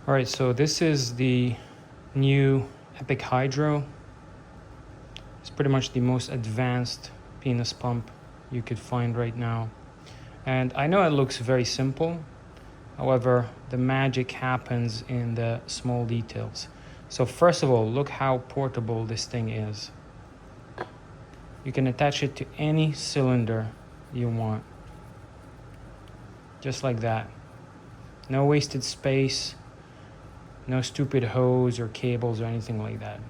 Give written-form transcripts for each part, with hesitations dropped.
All right, so this is the new Epic Hydro. It's pretty much the most advanced penis pump you could find right now. And I know it looks very simple. However, the magic happens in the small details. So first of all, look how portable this thing is. You can attach it to any cylinder you want. Just like that. No wasted space. No stupid hose or cables or anything like that.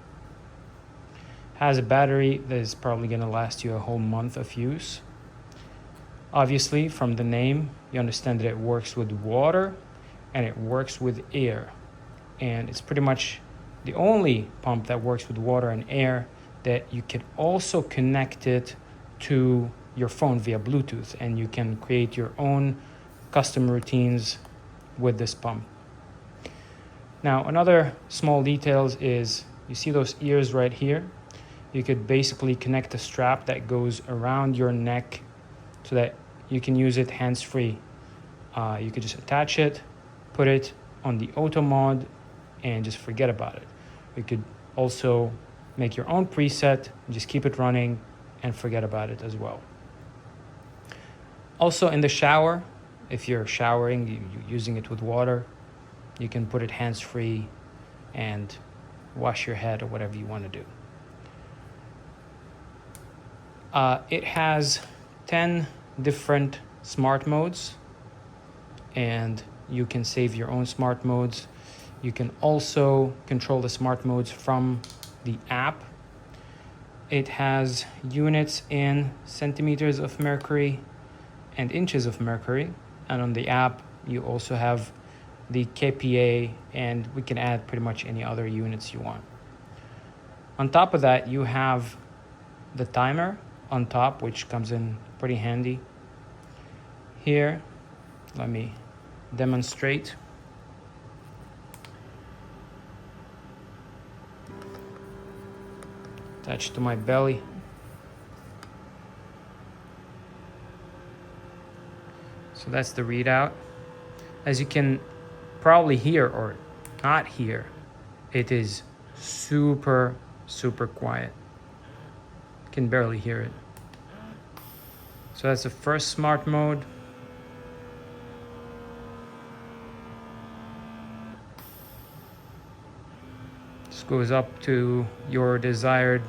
Has a battery that is probably going to last you a whole month of use. Obviously, from the name, you understand that it works with water and it works with air. And it's pretty much the only pump that works with water and air that you can also connect it to your phone via Bluetooth, and you can create your own custom routines with this pump. Now, another small details is, you see those ears right here? You could basically connect a strap that goes around your neck so that you can use it hands-free. You could just attach it, put it on the auto mode, and just forget about it. You could also make your own preset, just keep it running and forget about it as well. Also in the shower, if you're showering, you're using it with water, you can put it hands-free and wash your head or whatever you want to do. It has 10 different smart modes, and you can save your own smart modes. You can also control the smart modes from the app. It has units in centimeters of mercury and inches of mercury, and on the app you also have the kPa, and we can add pretty much any other units you want. On top of that, you have the timer on top, which comes in pretty handy. Here, let me demonstrate. Attached to my belly. So that's the readout. As you can probably hear or not hear, it is super quiet. You can barely hear it. So that's the first smart mode. This goes up to your desired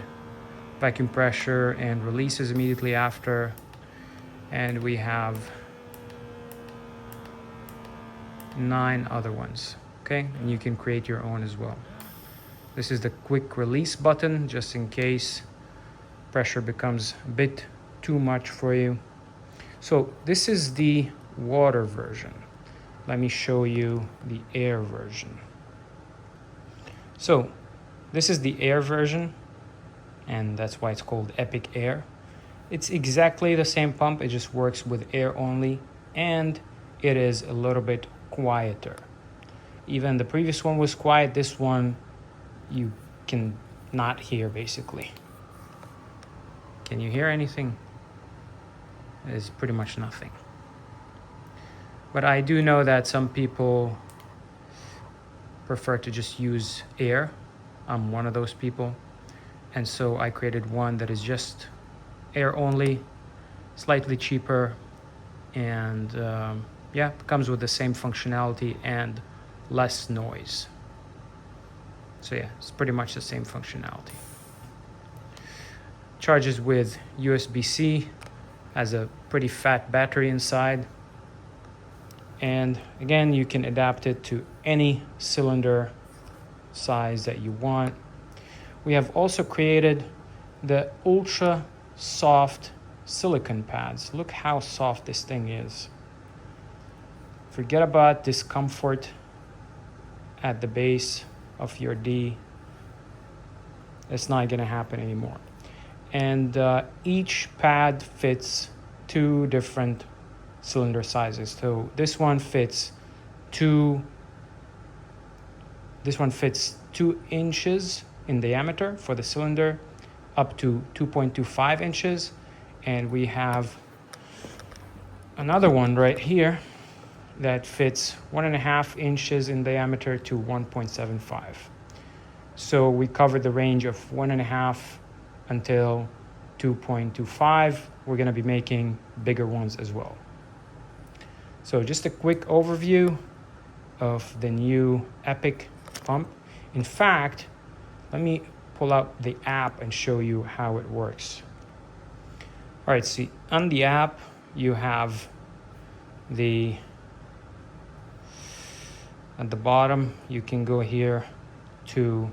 vacuum pressure and releases immediately after. And we have 9 other ones, okay? And you can create your own as well. This is the quick release button, just in case pressure becomes a bit too much for you. So this is the water version. Let me show you the air version. So this is the air version, and that's why it's called Epic Air. It's exactly the same pump, it just works with air only, and it is a little bit quieter. Even the previous one was quiet, this one you can not hear basically. Can you hear anything? It's pretty much nothing. But I do know that some people prefer to just use air. I'm one of those people. And so I created one that is just air only, slightly cheaper, and yeah, comes with the same functionality and less noise. So yeah, it's pretty much the same functionality. Charges with USB-C, has a pretty fat battery inside. And again, you can adapt it to any cylinder size that you want. We have also created the ultra soft silicone pads. Look how soft this thing is. Forget about discomfort at the base of your D. It's not going to happen anymore. And each pad fits 2 different cylinder sizes. So this one fits 2 inches in diameter for the cylinder, up to 2.25 inches. And we have another one right here that fits 1.5 inches in diameter to 1.75. So we covered the range of 1.5 until 2.25. We're going to be making bigger ones as well. So just a quick overview of the new ePIC pump. In fact, let me pull out the app and show you how it works. All right, see, on the app, you have at the bottom, you can go here to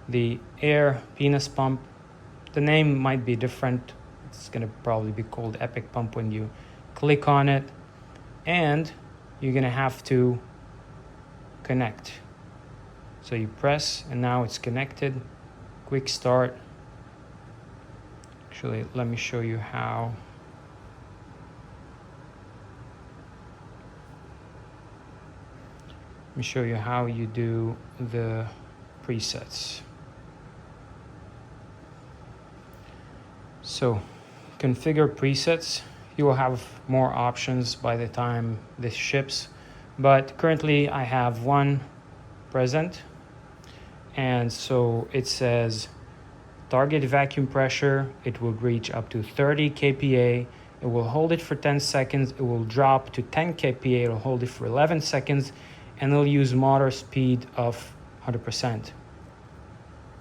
the air penis pump. The name might be different. It's gonna probably be called ePIC pump when you click on it, and you're gonna have to connect. So you press and now it's connected. Quick start. Actually, let me show you how. Let me show you how you do the presets. So configure presets. You will have more options by the time this ships, but currently I have one present, and so it says target vacuum pressure. It will reach up to 30 kPa. It will hold it for 10 seconds. It will drop to 10 kPa. It'll hold it for 11 seconds, and it'll use motor speed of 100%.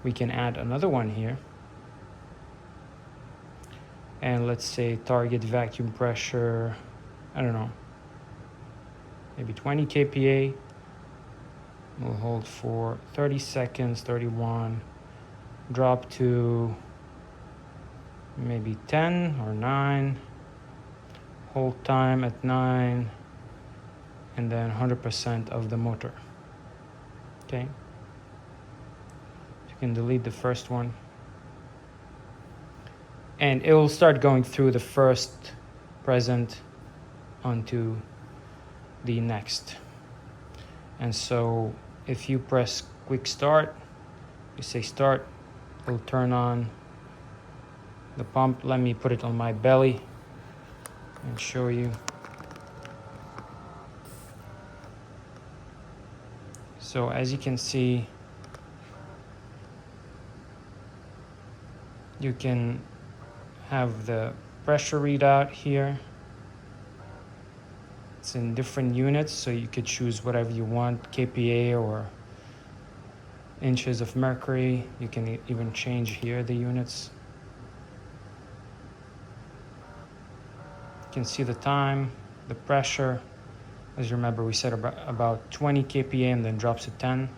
We can add another one here. And let's say target vacuum pressure, I don't know, maybe 20 kPa. We'll hold for 30 seconds, 31, drop to maybe 10 or 9, hold time at 9, and then 100% of the motor. Okay. You can delete the first one. And it will start going through the first present onto the next. And so if you press quick start, you say start, it'll turn on the pump. Let me put it on my belly and show you. So as you can see, you can have the pressure readout here. It's in different units, so you could choose whatever you want, kPa or inches of mercury. You can even change here the units. You can see the time, the pressure. As you remember, we said about 20 kPa and then drops to 10.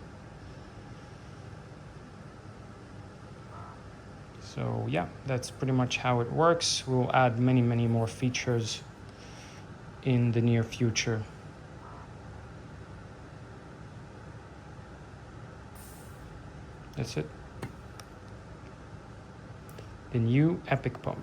So yeah, that's pretty much how it works. We'll add many, many more features in the near future. That's it. The new ePIC pump.